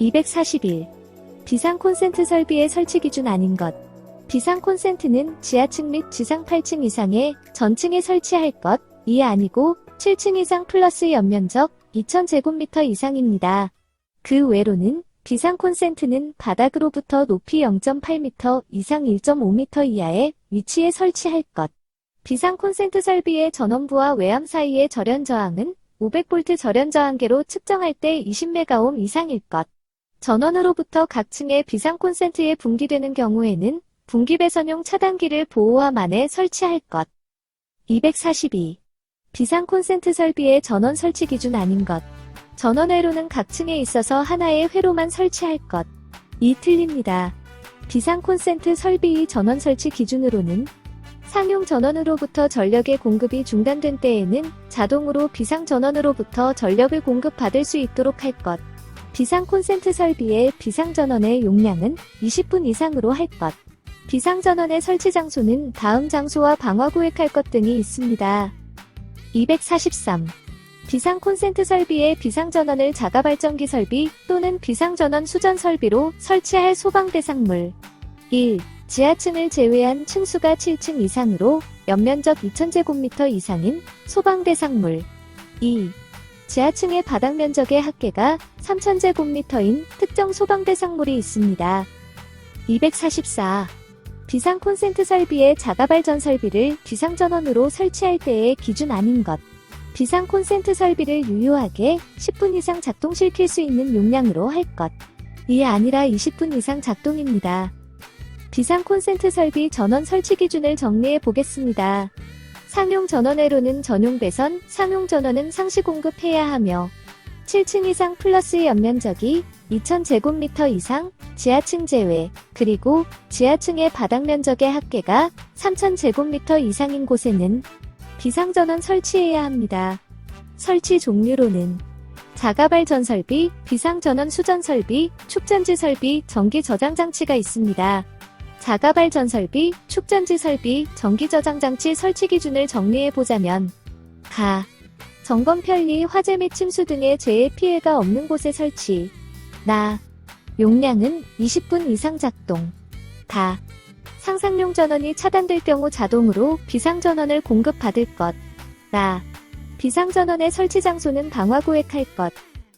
241. 비상 콘센트 설비의 설치 기준 아닌 것. 비상 콘센트는 지하층 및 지상 8층 이상의 전층에 설치할 것, 이 아니고 7층 이상 플러스 연면적 2000제곱미터 이상입니다. 그 외로는 비상 콘센트는 바닥으로부터 높이 0.8m 이상 1.5m 이하의 위치에 설치할 것. 비상 콘센트 설비의 전원부와 외암 사이의 절연 저항은 500V 절연 저항계로 측정할 때 20메가옴 이상일 것. 전원으로부터 각 층의 비상 콘센트에 분기되는 경우에는 분기 배선용 차단기를 보호함 안에 설치할 것. 242. 비상 콘센트 설비의 전원 설치 기준 아닌 것. 전원 회로는 각 층에 있어서 하나의 회로만 설치할 것. 이 틀립니다. 비상 콘센트 설비의 전원 설치 기준으로는 상용 전원으로부터 전력의 공급이 중단된 때에는 자동으로 비상 전원으로부터 전력을 공급받을 수 있도록 할 것. 비상 콘센트 설비의 비상 전원의 용량은 20분 이상으로 할 것. 비상 전원의 설치 장소는 다음 장소와 방화 구획할 것 등이 있습니다. 243. 비상 콘센트 설비의 비상 전원을 자가 발전기 설비 또는 비상 전원 수전 설비로 설치할 소방 대상물. 1. 지하층을 제외한 층수가 7층 이상으로 연면적 2000제곱미터 이상인 소방 대상물. 2. 지하층의 바닥 면적의 합계가 3000제곱미터인 특정 소방 대상물이 있습니다. 244. 비상 콘센트 설비의 자가 발전 설비를 비상 전원으로 설치할 때의 기준 아닌 것. 비상 콘센트 설비를 유효하게 10분 이상 작동시킬 수 있는 용량으로 할 것. 이 아니라 20분 이상 작동입니다. 비상 콘센트 설비 전원 설치 기준을 정리해 보겠습니다. 상용 전원회로는 전용 배선, 상용 전원은 상시 공급해야 하며 7층 이상 플러스 연면적이 2000제곱미터 이상, 지하층 제외, 그리고 지하층의 바닥 면적의 합계가 3000제곱미터 이상인 곳에는 비상전원 설치해야 합니다. 설치 종류로는 자가발전 설비, 비상전원 수전 설비, 축전지 설비, 전기 저장 장치가 있습니다. 자가발전 설비, 축전지 설비, 전기 저장 장치 설치 기준을 정리해보자면 가. 점검 편리, 화재 및 침수 등의 재해 피해가 없는 곳에 설치. 나. 용량은 20분 이상 작동. 다. 상상용 전원이 차단될 경우 자동으로 비상전원을 공급받을 것. 라. 비상전원의 설치 장소는 방화 구획할 것.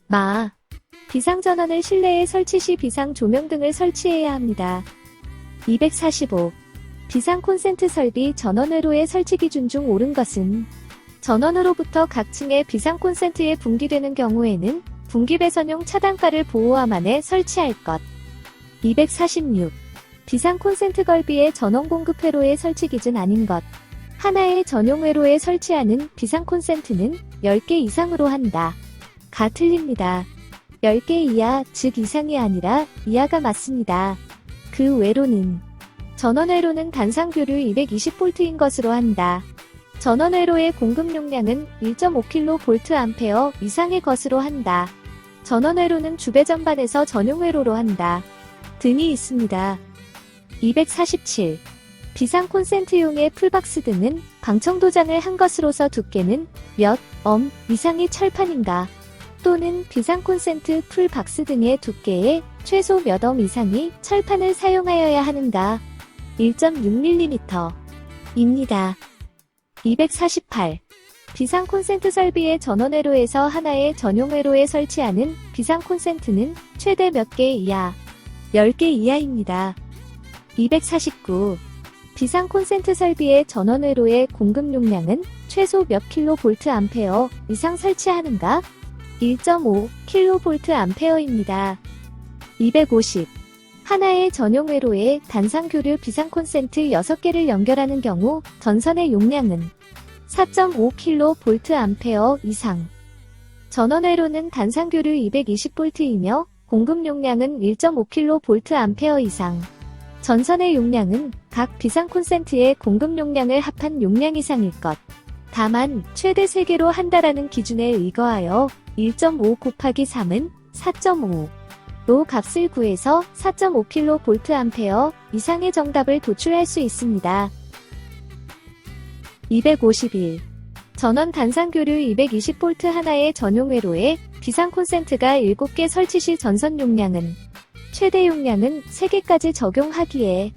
마. 비상전원을 실내에 설치 시 비상 조명 등을 설치해야 합니다. 245. 비상 콘센트 설비 전원회로의 설치 기준 중 옳은 것은 전원으로부터 각 층의 비상 콘센트에 분기되는 경우에는 분기 배선용 차단가를 보호함 안에 설치할 것. 246. 비상 콘센트 걸비의 전원 공급 회로의 설치 기준 아닌 것. 하나의 전용 회로에 설치하는 비상 콘센트는 10개 이상으로 한다. 가 틀립니다. 10개 이하, 즉 이상이 아니라 이하가 맞습니다. 그 외로는 전원회로는 단상교류 220V인 것으로 한다. 전원회로의 공급 용량은 1.5kVA 이상의 것으로 한다. 전원회로는 주배 전반에서 전용회로로 한다. 등이 있습니다. 247. 비상 콘센트용의 풀박스 등은 방청도장을 한 것으로서 두께는 몇 엄 이상의 철판인가 또는 비상 콘센트 풀박스 등의 두께의 최소 몇 엄 이상의 철판을 사용하여야 하는가. 1.6mm 입니다. 248. 비상 콘센트 설비의 전원회로에서 하나의 전용회로에 설치하는 비상 콘센트는 최대 몇 개 이하? 10개 이하입니다. 249. 비상 콘센트 설비의 전원회로의 공급 용량은 최소 몇 kVA 이상 설치하는가? 1.5kVA입니다. 250. 하나의 전용회로에 단상교류 비상 콘센트 6개를 연결하는 경우 전선의 용량은 4.5kVA 이상. 전원회로는 단상교류 220V이며 공급 용량은 1.5kVA 이상. 전선의 용량은 각 비상 콘센트의 공급 용량을 합한 용량 이상일 것. 다만 최대 3개로 한다라는 기준에 의거하여 1.5 곱하기 3은 4.5로 값을 구해서 4.5kVA 이상의 정답을 도출할 수 있습니다. 251. 전원 단상교류 220V 하나의 전용 회로에 비상 콘센트가 7개 설치 시 전선 용량은 최대 용량은 3개까지 적용하기에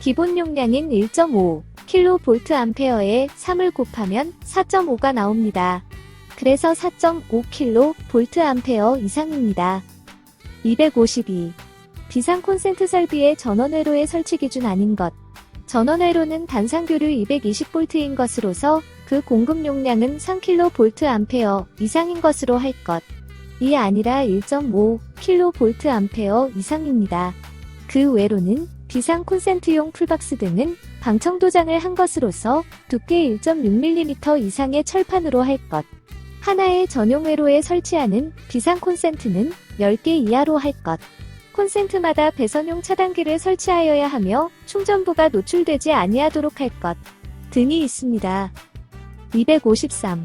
기본 용량인 1.5kVA에 3을 곱하면 4.5가 나옵니다. 그래서 4.5kVA 이상입니다. 252. 비상 콘센트 설비의 전원회로의 설치 기준 아닌 것. 전원회로는 단상교류 220V인 것으로서 그 공급 용량은 3kVA 이상인 것으로 할 것. 이 아니라 1.5kVA 이상입니다. 그 외로는 비상 콘센트용 풀박스 등은 방청도장을 한 것으로서 두께 1.6mm 이상의 철판으로 할 것. 하나의 전용 회로에 설치하는 비상 콘센트는 10개 이하로 할 것. 콘센트마다 배선용 차단기를 설치하여야 하며 충전부가 노출되지 아니하도록 할 것 등이 있습니다. 253.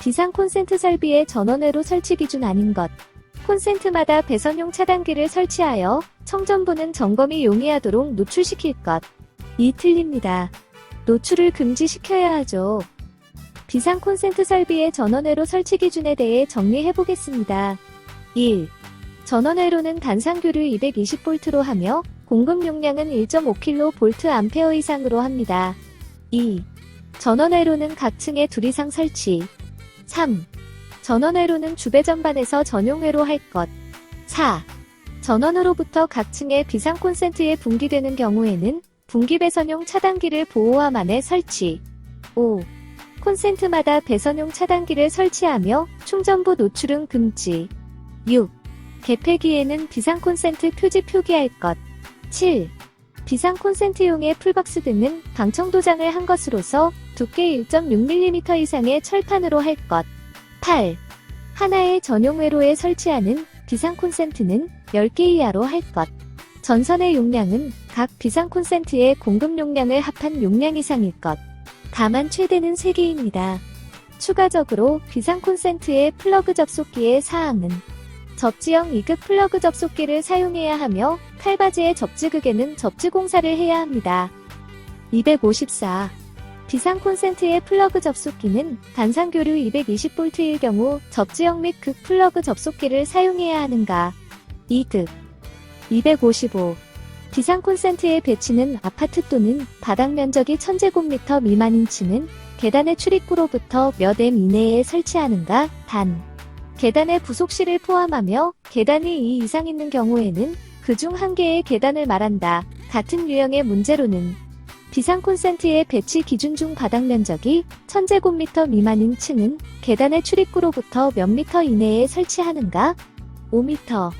비상 콘센트 설비의 전원회로 설치 기준 아닌 것. 콘센트마다 배선용 차단기를 설치하여 청전부는 점검이 용이하도록 노출시킬 것. 이 틀립니다. 노출을 금지시켜야 하죠. 비상 콘센트 설비의 전원회로 설치 기준에 대해 정리해보겠습니다. 1. 전원회로는 단상교류 220V로 하며 공급 용량은 1.5kVA 이상으로 합니다. 2. 전원회로는 각 층에 2 이상 설치. 3. 전원회로는 주배 전반에서 전용회로 할 것. 4. 전원으로부터 각 층에 비상 콘센트에 분기되는 경우에는 분기 배선용 차단기를 보호함 안에 설치. 5. 콘센트마다 배선용 차단기를 설치하며 충전부 노출은 금지. 6. 개폐기에는 비상 콘센트 표지 표기할 것. 7. 비상 콘센트용의 풀박스 등은 방청도장을 한 것으로서 두께 1.6mm 이상의 철판으로 할 것. 8. 하나의 전용 회로에 설치하는 비상 콘센트는 10개 이하로 할 것. 전선의 용량은 각 비상 콘센트의 공급 용량을 합한 용량 이상일 것. 다만 최대는 3개입니다. 추가적으로 비상 콘센트의 플러그 접속기의 사항은 접지형 2극 플러그 접속기를 사용해야 하며 칼바지의 접지극에는 접지 공사를 해야 합니다. 254. 비상 콘센트의 플러그 접속기는 단상교류 220V일 경우 접지형 및 극 플러그 접속기를 사용해야 하는가? 2극. 255. 비상 콘센트의 배치는 아파트 또는 바닥 면적이 1000제곱미터 미만인 층은 계단의 출입구로부터 몇 m 이내에 설치하는가? 단. 계단의 부속실을 포함하며 계단이 2 이상 있는 경우에는 그중 한 개의 계단을 말한다. 같은 유형의 문제로는 비상 콘센트의 배치 기준 중 바닥 면적이 1000제곱미터 미만인 층은 계단의 출입구로부터 몇 미터 이내에 설치하는가? 5m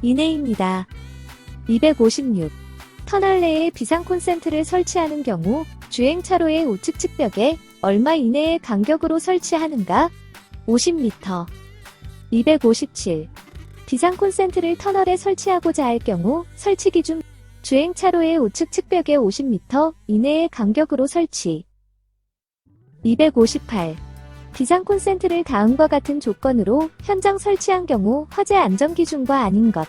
이내입니다. 256. 터널 내에 비상 콘센트를 설치하는 경우 주행차로의 우측 측벽에 얼마 이내의 간격으로 설치하는가? 50m. 257. 비상 콘센트를 터널에 설치하고자 할 경우 설치 기준 주행차로의 우측 측벽에 50m 이내의 간격으로 설치. 258. 비상 콘센트를 다음과 같은 조건으로 현장 설치한 경우 화재 안전 기준과 아닌 것.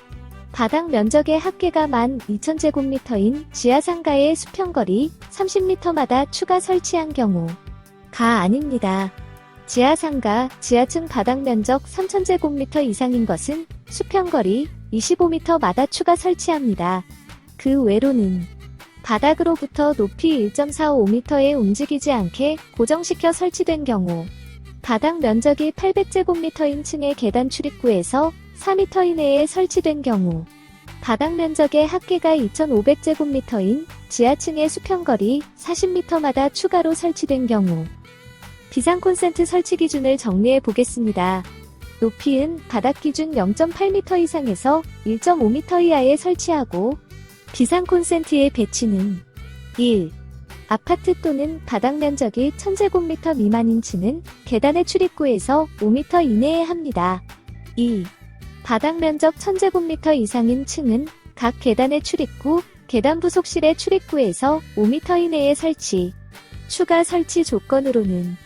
바닥 면적의 합계가 12,000제곱미터인 지하상가의 수평거리 30m마다 추가 설치한 경우. 가 아닙니다. 지하상가, 지하층 바닥 면적 3000제곱미터 이상인 것은 수평거리 25m마다 추가 설치합니다. 그 외로는 바닥으로부터 높이 1.45m에 움직이지 않게 고정시켜 설치된 경우, 바닥 면적이 800제곱미터인 층의 계단 출입구에서 4m 이내에 설치된 경우, 바닥 면적의 합계가 2500제곱미터인 지하층의 수평거리 40m마다 추가로 설치된 경우. 비상 콘센트 설치 기준을 정리해 보겠습니다. 높이는 바닥 기준 0.8m 이상에서 1.5m 이하에 설치하고, 비상 콘센트의 배치는 1. 아파트 또는 바닥 면적이 1000제곱미터 미만인 층은 계단의 출입구에서 5m 이내에 합니다. 2. 바닥 면적 1000제곱미터 이상인 층은 각 계단의 출입구, 계단 부속실의 출입구에서 5m 이내에 설치. 추가 설치 조건으로는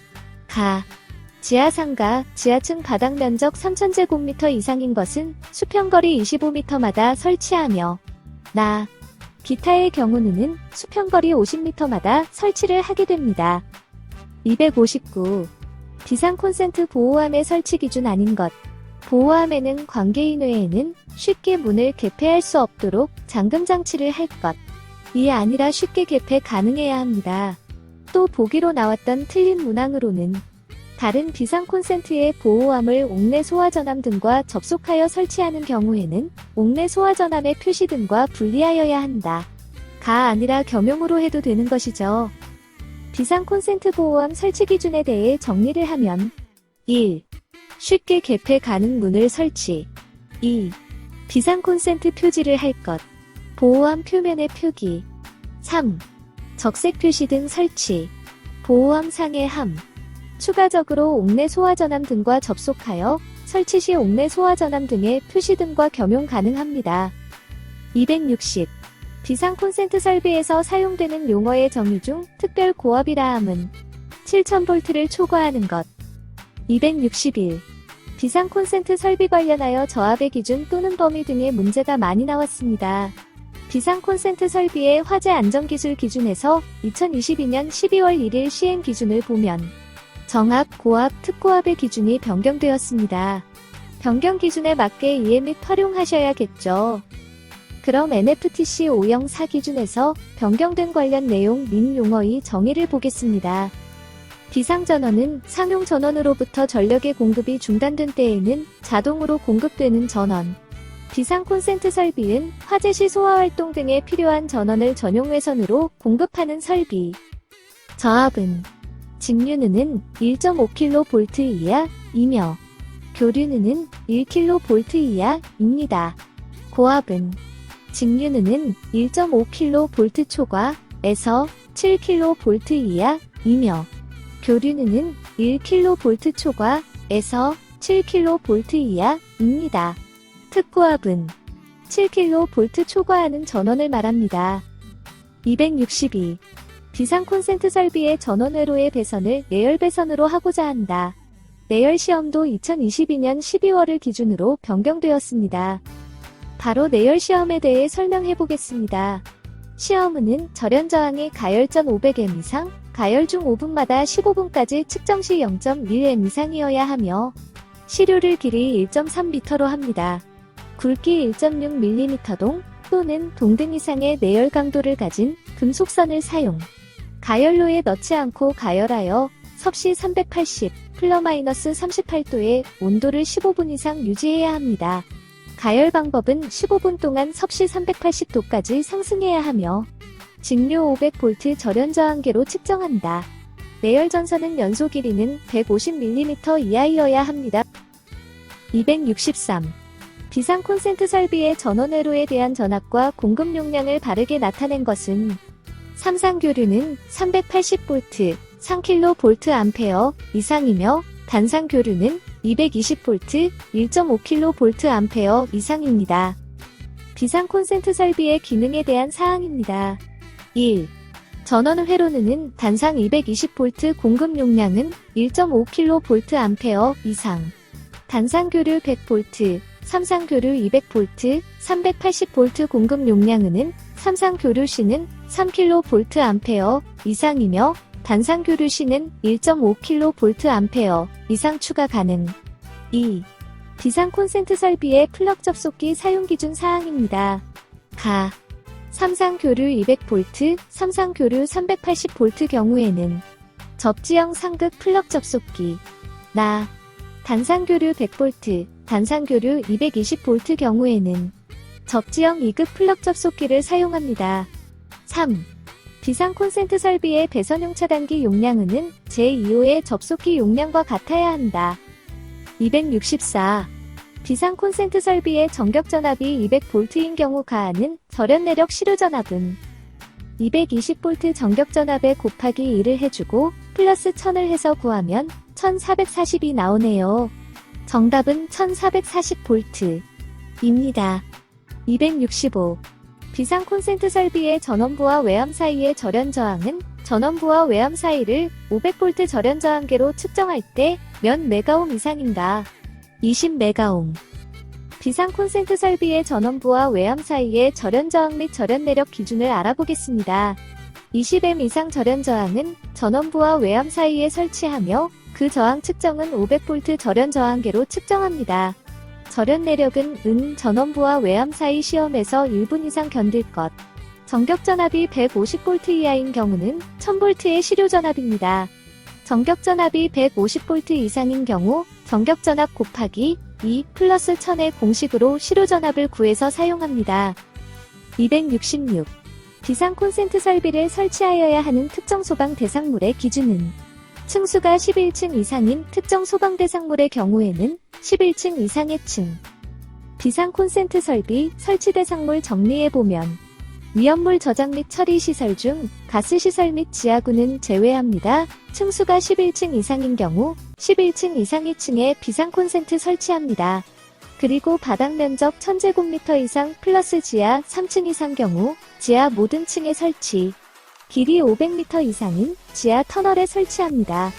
가. 지하상가, 지하층 바닥 면적 3000제곱미터 이상인 것은 수평거리 25m마다 설치하며 나. 기타의 경우는 수평거리 50m마다 설치를 하게 됩니다. 259. 비상 콘센트 보호함의 설치 기준 아닌 것. 보호함에는 관계인 외에는 쉽게 문을 개폐할 수 없도록 잠금 장치를 할 것. 이에 아니라 쉽게 개폐 가능해야 합니다. 또 보기로 나왔던 틀린 문항으로는 다른 비상 콘센트의 보호함을 옥내 소화전함 등과 접속하여 설치하는 경우에는 옥내 소화전함의 표시 등과 분리하여야 한다. 가 아니라 겸용으로 해도 되는 것이죠. 비상 콘센트 보호함 설치 기준에 대해 정리를 하면 1. 쉽게 개폐 가능 문을 설치. 2. 비상 콘센트 표지를 할 것. 보호함 표면의 표기. 3. 적색 표시 등 설치. 보호함 상의 함. 추가적으로 옥내 소화전함 등과 접속하여 설치 시 옥내 소화전함 등의 표시 등과 겸용 가능합니다. 260. 비상 콘센트 설비에서 사용되는 용어의 정의 중 특별 고압이라 함은 7000V를 초과하는 것. 261. 비상 콘센트 설비 관련하여 저압의 기준 또는 범위 등의 문제가 많이 나왔습니다. 비상 콘센트 설비의 화재 안전기술 기준에서 2022년 12월 1일 시행 기준을 보면 정압, 고압, 특고압의 기준이 변경되었습니다. 변경 기준에 맞게 이해 및 활용하셔야겠죠. 그럼 NFTC 504 기준에서 변경된 관련 내용 및 용어의 정의를 보겠습니다. 비상전원은 상용 전원으로부터 전력의 공급이 중단된 때에는 자동으로 공급되는 전원. 비상 콘센트 설비는 화재 시 소화활동 등에 필요한 전원을 전용 회선으로 공급하는 설비. 저압은 직류는 1.5kV 이하이며 교류는 1kV 이하입니다. 고압은 직류는 1.5kV 초과에서 7kV 이하이며 교류는 1kV 초과에서 7kV 이하입니다. 특고압은 7kV 초과하는 전원을 말합니다. 262. 비상 콘센트 설비의 전원 회로의 배선을 내열 배선으로 하고자 한다. 내열 시험도 2022년 12월을 기준으로 변경되었습니다. 바로 내열 시험에 대해 설명해 보겠습니다. 시험은 절연 저항이 가열전 500M 이상, 가열 중 5분마다 15분까지 측정 시 0.1M 이상이어야 하며 시료를 길이 1.3m로 합니다. 굵기 1.6mm 또는 동등 이상의 내열 강도를 가진 금속선을 사용. 가열로에 넣지 않고 가열하여 섭씨 380, ±38도의 온도를 15분 이상 유지해야 합니다. 가열 방법은 15분 동안 섭씨 380도까지 상승해야 하며 직류 500V 절연 저항계로 측정한다. 내열 전선은 연소 길이는 150mm 이하이어야 합니다. 263. 비상 콘센트 설비의 전원 회로에 대한 전압과 공급 용량을 바르게 나타낸 것은 삼상교류는 380V, 3kVA 이상이며 단상교류는 220V, 1.5kVA 이상입니다. 비상 콘센트 설비의 기능에 대한 사항입니다. 1. 전원 회로는 단상 220V 공급 용량은 1.5kVA 이상, 단상교류 100V, 삼상교류 200V, 380V 공급 용량은 삼상교류 시는 3kVA 이상이며 단상교류 시는 1.5kVA 이상 추가 가능. 2. 비상 콘센트 설비의 플럭 접속기 사용 기준 사항입니다. 가. 삼상교류 200V, 삼상교류 380V 경우에는 접지형 상극 플럭 접속기. 나. 단상교류 100V, 단상교류 220V 경우에는 접지형 2급 플럭 접속기를 사용합니다. 3. 비상 콘센트 설비의 배선용 차단기 용량은 제2호의 접속기 용량과 같아야 한다. 264. 비상 콘센트 설비의 전격 전압이 200V인 경우 가하는 절연 내력 시료 전압은 220V 전격 전압에 곱하기 1을 해주고 플러스 1000을 해서 구하면 1440이 나오네요. 정답은 1440V입니다. 265. 비상 콘센트 설비의 전원부와 외암 사이의 절연 저항은 전원부와 외암 사이를 500V 절연 저항계로 측정할 때 몇 메가옴 이상인가? 20메가옴. 비상 콘센트 설비의 전원부와 외암 사이의 절연 저항 및 절연 내력 기준을 알아보겠습니다. 20M 이상 절연 저항은 전원부와 외암 사이에 설치하며 그 저항 측정은 500V 절연 저항계로 측정합니다. 절연 내력은 전원부와 외암 사이 시험에서 1분 이상 견딜 것. 전격 전압이 150V 이하인 경우는 1000V의 시료 전압입니다. 전격 전압이 150V 이상인 경우 전격 전압 곱하기 2 플러스 1000의 공식으로 시료 전압을 구해서 사용합니다. 266. 비상 콘센트 설비를 설치하여야 하는 특정 소방 대상물의 기준은 층수가 11층 이상인 특정 소방 대상물의 경우에는 11층 이상의 층. 비상 콘센트 설비 설치 대상물 정리해보면 위험물 저장 및 처리 시설 중 가스 시설 및 지하구는 제외합니다. 층수가 11층 이상인 경우 11층 이상의 층에 비상 콘센트 설치합니다. 그리고 바닥 면적 1000제곱미터 이상 플러스 지하 3층 이상 경우 지하 모든 층에 설치. 길이 500m 이상인 지하 터널에 설치합니다.